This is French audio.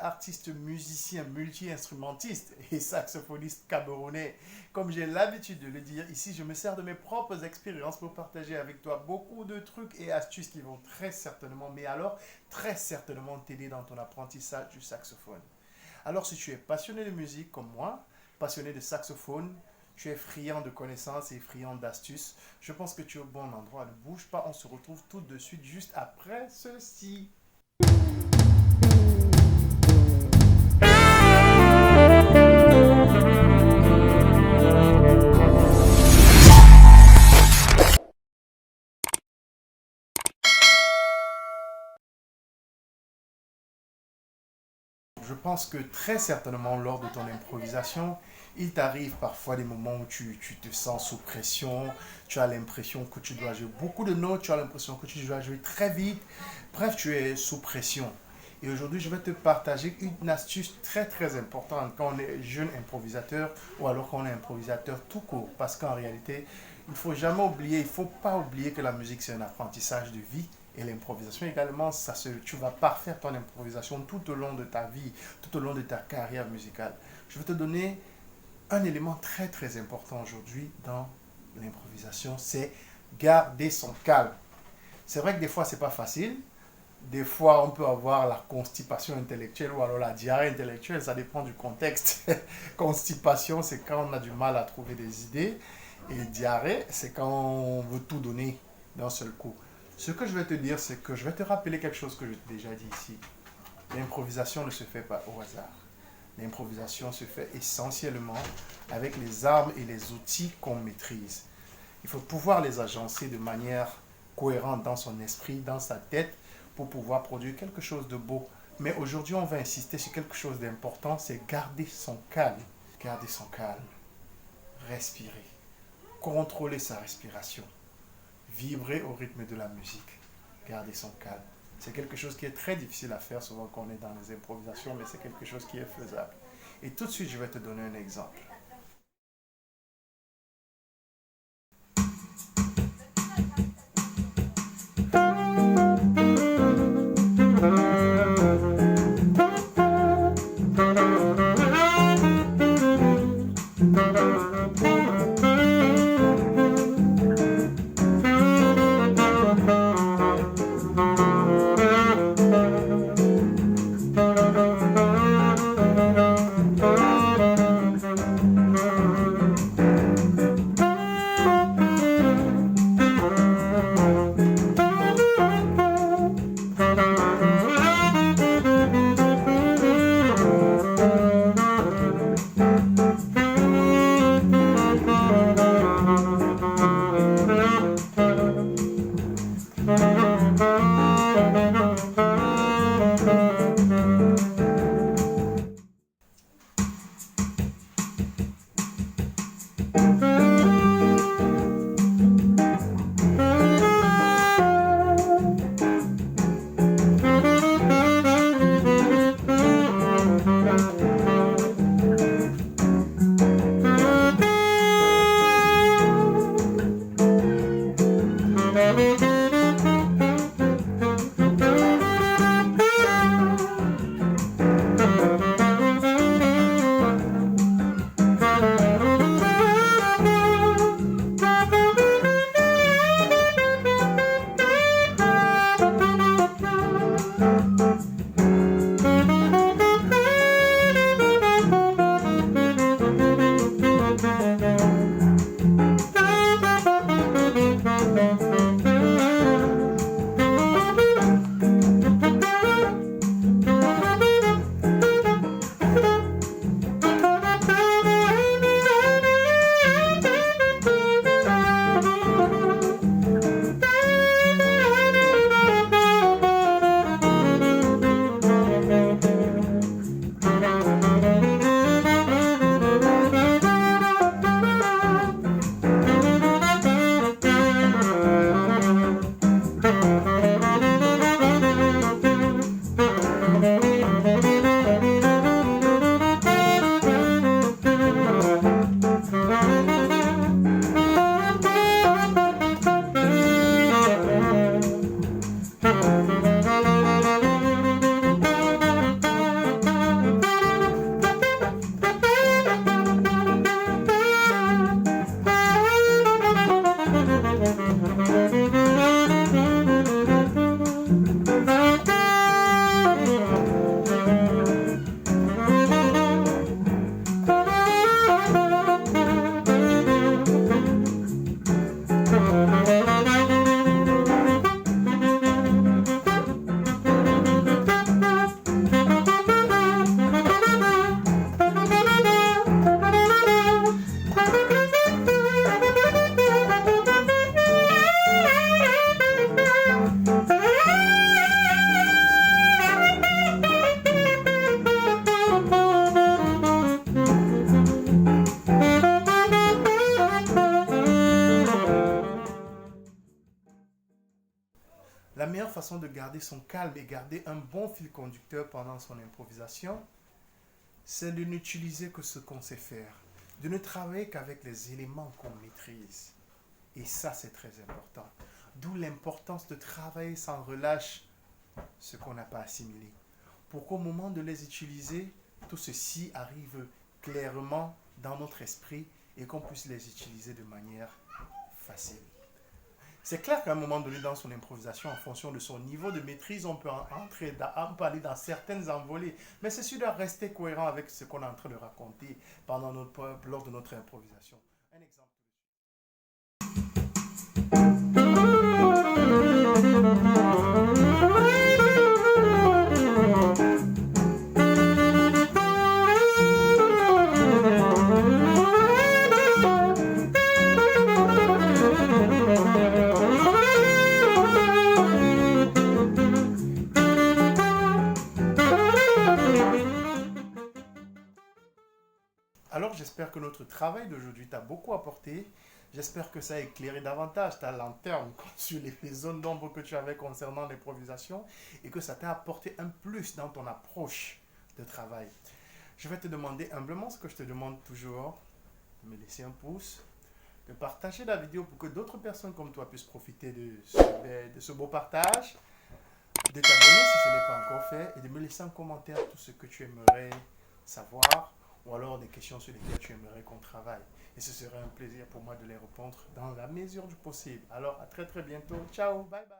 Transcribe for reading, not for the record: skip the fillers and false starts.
Artiste, musicien, multi-instrumentiste et saxophoniste camerounais. Comme j'ai l'habitude de le dire, ici je me sers de mes propres expériences pour partager avec toi beaucoup de trucs et astuces qui vont très certainement, mais alors très certainement t'aider dans ton apprentissage du saxophone. Alors si tu es passionné de musique comme moi, passionné de saxophone, tu es friand de connaissances et friand d'astuces, je pense que tu es au bon endroit. Ne bouge pas, on se retrouve tout de suite juste après ceci. Je pense que très certainement lors de ton improvisation, il t'arrive parfois des moments où tu te sens sous pression, tu as l'impression que tu dois jouer beaucoup de notes, tu as l'impression que tu dois jouer très vite. Bref, tu es sous pression. Et aujourd'hui, je vais te partager une astuce très très importante quand on est jeune improvisateur ou alors quand on est improvisateur tout court. Parce qu'en réalité, il ne faut jamais oublier, il ne faut pas oublier que la musique c'est un apprentissage de vie. Et l'improvisation également, tu vas parfaire ton improvisation tout au long de ta vie, tout au long de ta carrière musicale. Je vais te donner un élément très très important aujourd'hui dans l'improvisation, c'est garder son calme. C'est vrai que des fois, c'est pas facile. Des fois, on peut avoir la constipation intellectuelle ou alors la diarrhée intellectuelle, ça dépend du contexte. Constipation, c'est quand on a du mal à trouver des idées. Et diarrhée, c'est quand on veut tout donner d'un seul coup. Ce que je vais te dire, c'est que je vais te rappeler quelque chose que je t'ai déjà dit ici. L'improvisation ne se fait pas au hasard. L'improvisation se fait essentiellement avec les armes et les outils qu'on maîtrise. Il faut pouvoir les agencer de manière cohérente dans son esprit, dans sa tête, pour pouvoir produire quelque chose de beau. Mais aujourd'hui, on va insister sur quelque chose d'important, c'est garder son calme. Garder son calme. Respirer. Contrôler sa respiration. Vibrer au rythme de la musique. Garder son calme. C'est quelque chose qui est très difficile à faire souvent quand on est dans les improvisations, mais c'est quelque chose qui est faisable. Et tout de suite, je vais te donner un exemple. façon de garder son calme et garder un bon fil conducteur pendant son improvisation, c'est de n'utiliser que ce qu'on sait faire, de ne travailler qu'avec les éléments qu'on maîtrise. Et ça, c'est très important. D'où l'importance de travailler sans relâche ce qu'on n'a pas assimilé. Pour qu'au moment de les utiliser, tout ceci arrive clairement dans notre esprit et qu'on puisse les utiliser de manière facile. C'est clair qu'à un moment donné, dans son improvisation, en fonction de son niveau de maîtrise, on peut on peut aller dans certaines envolées. Mais c'est sûr de rester cohérent avec ce qu'on est en train de raconter lors de notre improvisation. Un exemple. Alors j'espère que notre travail d'aujourd'hui t'a beaucoup apporté. J'espère que ça a éclairé davantage ta lanterne sur les zones d'ombre que tu avais concernant l'improvisation et que ça t'a apporté un plus dans ton approche de travail. Je vais te demander humblement ce que je te demande toujours, de me laisser un pouce, de partager la vidéo pour que d'autres personnes comme toi puissent profiter de ce beau partage, de t'abonner si ce n'est pas encore fait et de me laisser en commentaire tout ce que tu aimerais savoir ou alors des questions sur lesquelles tu aimerais qu'on travaille. Et ce serait un plaisir pour moi de les répondre dans la mesure du possible. Alors à très très bientôt. Ciao, bye bye.